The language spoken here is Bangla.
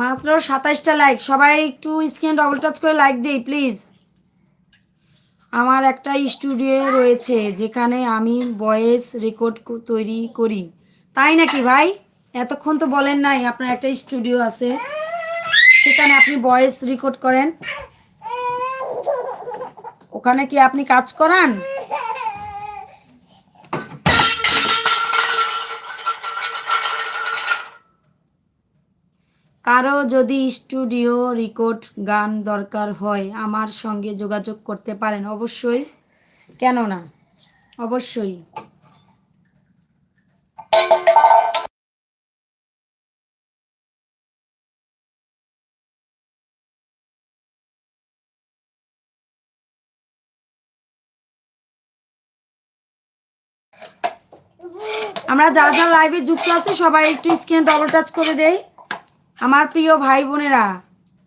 মাত্র 27টা লাইক। সবাই একটু স্ক্রিন ডবল টাচ করে লাইক দেই প্লিজ। আমার একটা স্টুডিও রয়েছে যেখানে আমি ভয়েস রেকর্ড তৈরি করি। তাই নাকি ভাই? এতক্ষণ তো বলেন নাই আপনার একটা স্টুডিও আছে, সেখানে আপনি ভয়েস রেকর্ড করেন। ওখানে কি আপনি কাজ করান? কারো যদি স্টুডিও রেকর্ড গান দরকার হয় আমার সঙ্গে যোগাযোগ করতে পারেন। অবশ্যই, কেন না, অবশ্যই। আমরা যা যা লাইভে যুক্ত আছি সবাই একটু স্ক্রিন ডবল টাচ করে দেই। আমার প্রিয় ভাই বোনেরা,